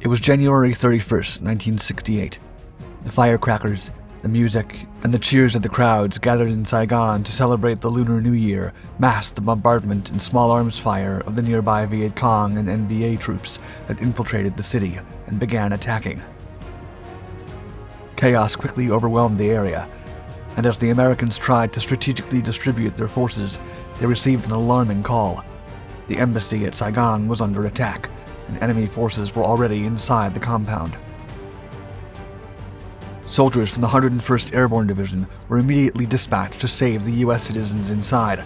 It was January 31st, 1968. The firecrackers, the music, and the cheers of the crowds gathered in Saigon to celebrate the Lunar New Year masked the bombardment and small arms fire of the nearby Viet Cong and NVA troops that infiltrated the city and began attacking. Chaos quickly overwhelmed the area, and as the Americans tried to strategically distribute their forces, they received an alarming call. The embassy at Saigon was under attack, and enemy forces were already inside the compound. Soldiers from the 101st Airborne Division were immediately dispatched to save the U.S. citizens inside,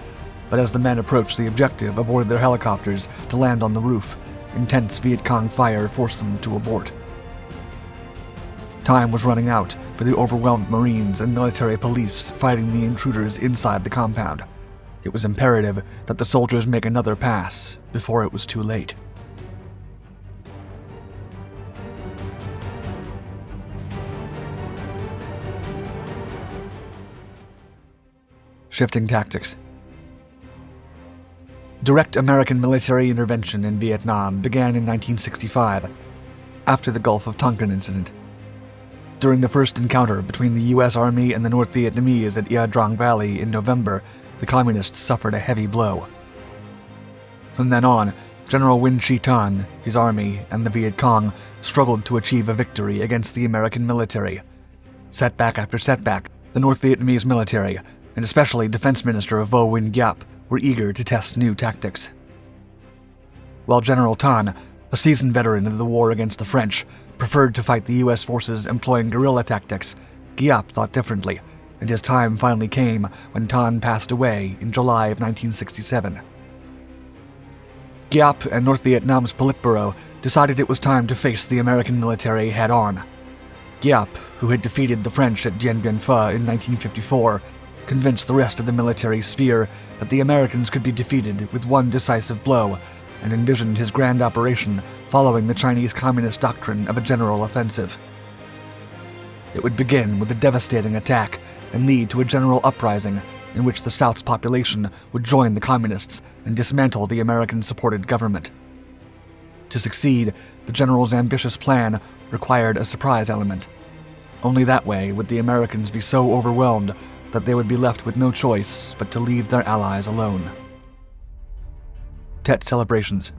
but as the men approached the objective aboard their helicopters to land on the roof, intense Viet Cong fire forced them to abort. Time was running out for the overwhelmed Marines and military police fighting the intruders inside the compound. It was imperative that the soldiers make another pass before it was too late. Shifting tactics. Direct American military intervention in Vietnam began in 1965, after the Gulf of Tonkin incident. During the first encounter between the U.S. Army and the North Vietnamese at Ia Drang Valley in November, the Communists suffered a heavy blow. From then on, General Win Chi Tan, his army, and the Viet Cong struggled to achieve a victory against the American military. Setback after setback, the North Vietnamese military, and especially Defense Minister Vo Nguyen Giap, were eager to test new tactics. While General Tan, a seasoned veteran of the war against the French, preferred to fight the U.S. forces employing guerrilla tactics, Giap thought differently, and his time finally came when Tan passed away in July of 1967. Giap and North Vietnam's Politburo decided it was time to face the American military head-on. Giap, who had defeated the French at Dien Bien Phu in 1954, convinced the rest of the military sphere that the Americans could be defeated with one decisive blow, and envisioned his grand operation following the Chinese Communist doctrine of a general offensive. It would begin with a devastating attack and lead to a general uprising in which the South's population would join the Communists and dismantle the American-supported government. To succeed, the general's ambitious plan required a surprise element. Only that way would the Americans be so overwhelmed that they would be left with no choice but to leave their allies alone. Tet celebrations.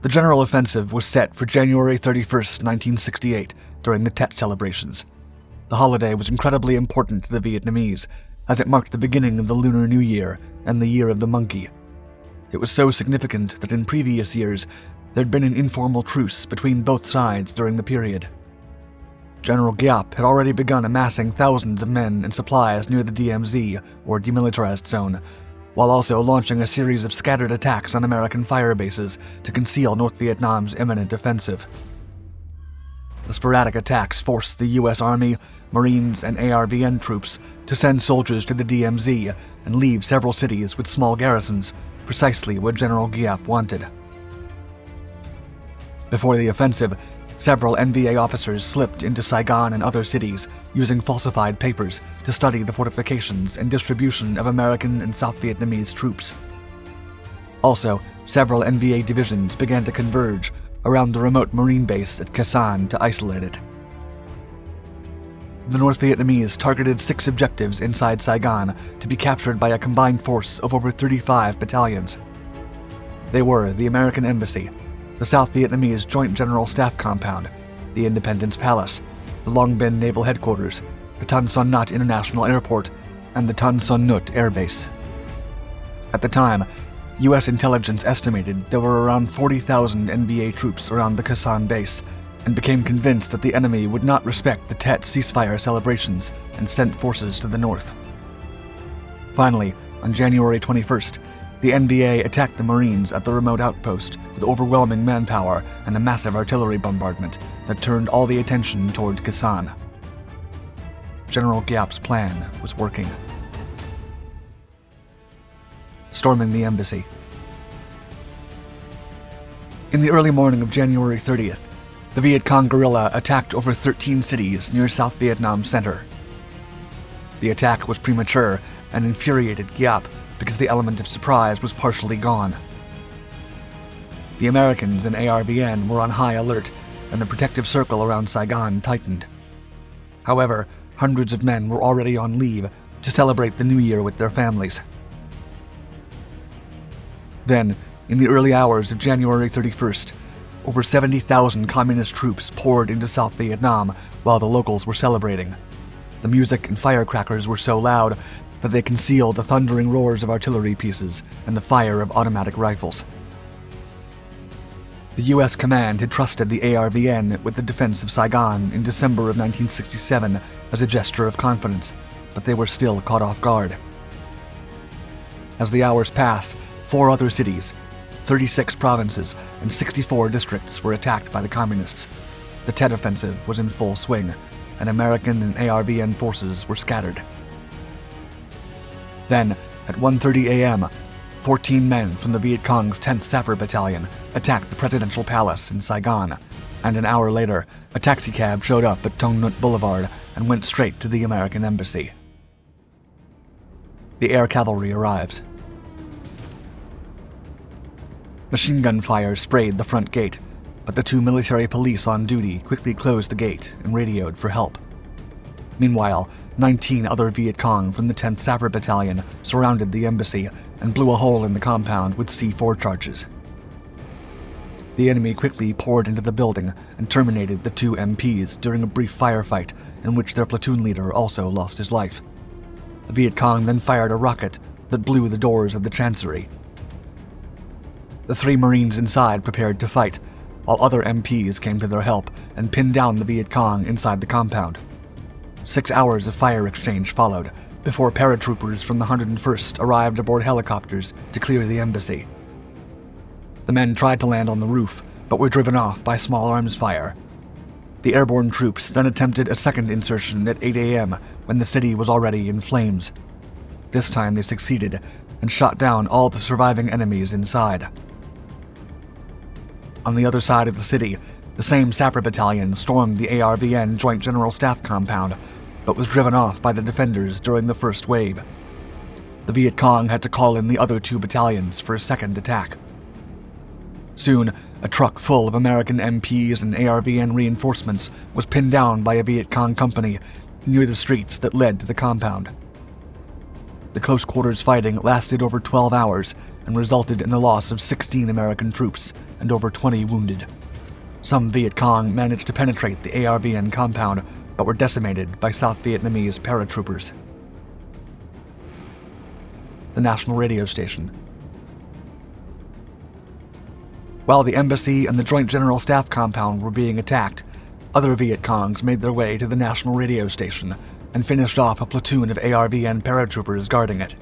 The general offensive was set for January 31st, 1968, during the Tet celebrations. The holiday was incredibly important to the Vietnamese, as it marked the beginning of the Lunar New Year and the Year of the Monkey. It was so significant that in previous years, there'd been an informal truce between both sides during the period. General Giap had already begun amassing thousands of men and supplies near the DMZ, or Demilitarized Zone, while also launching a series of scattered attacks on American fire bases to conceal North Vietnam's imminent offensive. The sporadic attacks forced the U.S. Army, Marines, and ARVN troops to send soldiers to the DMZ and leave several cities with small garrisons, precisely what General Giap wanted. Before the offensive, several NVA officers slipped into Saigon and other cities using falsified papers to study the fortifications and distribution of American and South Vietnamese troops. Also, several NVA divisions began to converge around the remote Marine base at Ca San to isolate it. The North Vietnamese targeted 6 objectives inside Saigon to be captured by a combined force of over 35 battalions. They were the American Embassy, the South Vietnamese Joint General Staff Compound, the Independence Palace, the Long Binh Naval Headquarters, the Tan Son Nhat International Airport, and the Tan Son Nhut Air Base. At the time, U.S. intelligence estimated there were around 40,000 NVA troops around the Ca San base, and became convinced that the enemy would not respect the Tet ceasefire celebrations and sent forces to the north. Finally, on January 21st, the NVA attacked the Marines at the remote outpost with overwhelming manpower and a massive artillery bombardment that turned all the attention towards Ca San. General Giap's plan was working. Storming the embassy. In the early morning of January 30th, the Viet Cong guerrilla attacked over 13 cities near South Vietnam's center. The attack was premature and infuriated Giap because the element of surprise was partially gone. The Americans and ARVN were on high alert, and the protective circle around Saigon tightened. However, hundreds of men were already on leave to celebrate the New Year with their families. Then, in the early hours of January 31st, over 70,000 communist troops poured into South Vietnam while the locals were celebrating. The music and firecrackers were so loud that they concealed the thundering roars of artillery pieces and the fire of automatic rifles. The U.S. command had trusted the ARVN with the defense of Saigon in December of 1967 as a gesture of confidence, but they were still caught off guard. As the hours passed, 4 other cities, 36 provinces, and 64 districts were attacked by the communists. The Tet Offensive was in full swing, and American and ARVN forces were scattered. Then, at 1:30 a.m., 14 men from the Viet Cong's 10th Sapper Battalion attacked the presidential palace in Saigon, and an hour later, a taxicab showed up at Tong Nut Boulevard and went straight to the American embassy. The air cavalry arrives. Machine gun fire sprayed the front gate, but the 2 military police on duty quickly closed the gate and radioed for help. Meanwhile, 19 other Viet Cong from the 10th Sapper Battalion surrounded the embassy and blew a hole in the compound with C4 charges. The enemy quickly poured into the building and terminated the 2 MPs during a brief firefight in which their platoon leader also lost his life. The Viet Cong then fired a rocket that blew the doors of the chancery. The 3 Marines inside prepared to fight, while other MPs came to their help and pinned down the Viet Cong inside the compound. 6 hours of fire exchange followed, before paratroopers from the 101st arrived aboard helicopters to clear the embassy. The men tried to land on the roof, but were driven off by small arms fire. The airborne troops then attempted a second insertion at 8 a.m. when the city was already in flames. This time they succeeded and shot down all the surviving enemies inside. On the other side of the city, the same Sapper Battalion stormed the ARVN Joint General Staff compound, but was driven off by the defenders during the first wave. The Viet Cong had to call in the other 2 battalions for a second attack. Soon, a truck full of American MPs and ARVN reinforcements was pinned down by a Viet Cong company near the streets that led to the compound. The close-quarters fighting lasted over 12 hours and resulted in the loss of 16 American troops and over 20 wounded. Some Viet Cong managed to penetrate the ARVN compound, but were decimated by South Vietnamese paratroopers. The national radio station. While the embassy and the Joint General Staff compound were being attacked, other Viet Congs made their way to the national radio station and finished off a platoon of ARVN paratroopers guarding it.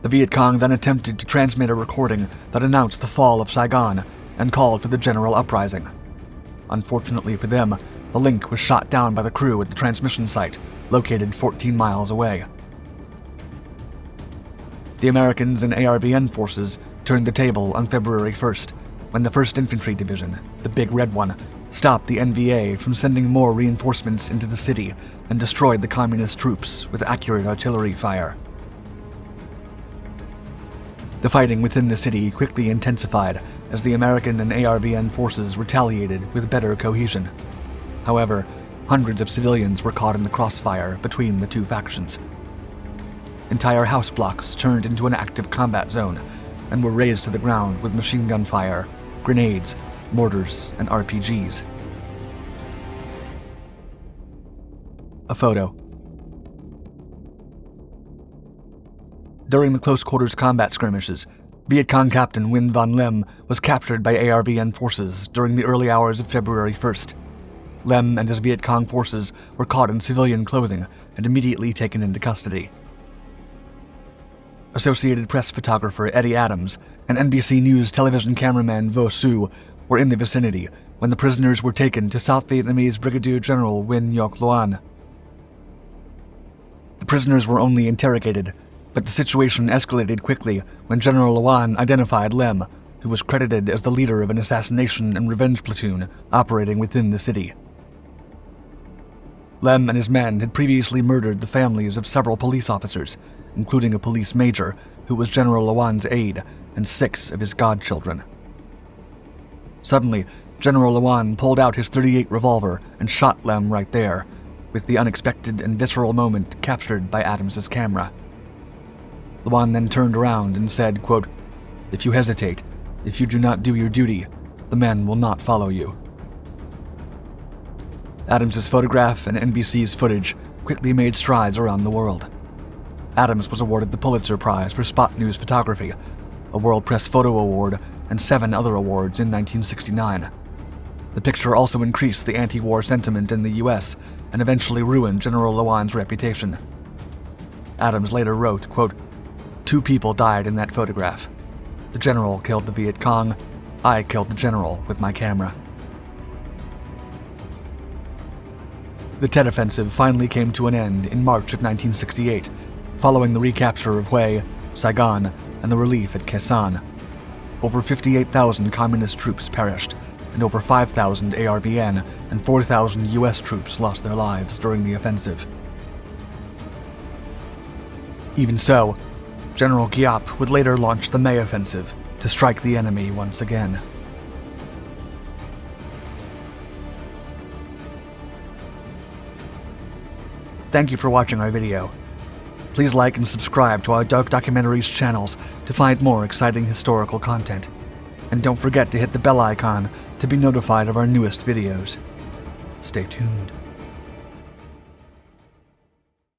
The Viet Cong then attempted to transmit a recording that announced the fall of Saigon and called for the general uprising. Unfortunately for them, the link was shot down by the crew at the transmission site, located 14 miles away. The Americans and ARVN forces turned the table on February 1st, when the 1st Infantry Division, the Big Red One, stopped the NVA from sending more reinforcements into the city and destroyed the communist troops with accurate artillery fire. The fighting within the city quickly intensified as the American and ARVN forces retaliated with better cohesion. However, hundreds of civilians were caught in the crossfire between the 2 factions. Entire house blocks turned into an active combat zone and were razed to the ground with machine gun fire, grenades, mortars, and RPGs. A photo. During the close-quarters combat skirmishes, Viet Cong Captain Nguyen Van Lem was captured by ARVN forces during the early hours of February 1st. Lem and his Viet Cong forces were caught in civilian clothing and immediately taken into custody. Associated Press photographer Eddie Adams and NBC News television cameraman Vo Su were in the vicinity when the prisoners were taken to South Vietnamese Brigadier General Nguyen Ngoc Loan. The prisoners were only interrogated, but the situation escalated quickly when General Loan identified Lem, who was credited as the leader of an assassination and revenge platoon operating within the city. Lem and his men had previously murdered the families of several police officers, including a police major who was General Loan's aide, and 6 of his godchildren. Suddenly, General Lewan pulled out his .38 revolver and shot Lem right there, with the unexpected and visceral moment captured by Adams's camera. Lewan then turned around and said, quote, "If you hesitate, if you do not do your duty, the men will not follow you." Adams's photograph and NBC's footage quickly made strides around the world. Adams was awarded the Pulitzer Prize for Spot News Photography, a World Press Photo Award, and 7 other awards in 1969. The picture also increased the anti-war sentiment in the U.S. and eventually ruined General Lewan's reputation. Adams later wrote, quote, "2 people died in that photograph. The general killed the Viet Cong. I killed the general with my camera." The Tet Offensive finally came to an end in March of 1968, following the recapture of Hue, Saigon, and the relief at Khe Sanh. Over 58,000 communist troops perished, and over 5,000 ARVN and 4,000 U.S. troops lost their lives during the offensive. Even so, General Giap would later launch the May Offensive to strike the enemy once again. Thank you for watching our video. Please like and subscribe to our Dark Documentaries channels to find more exciting historical content. And don't forget to hit the bell icon to be notified of our newest videos. Stay tuned.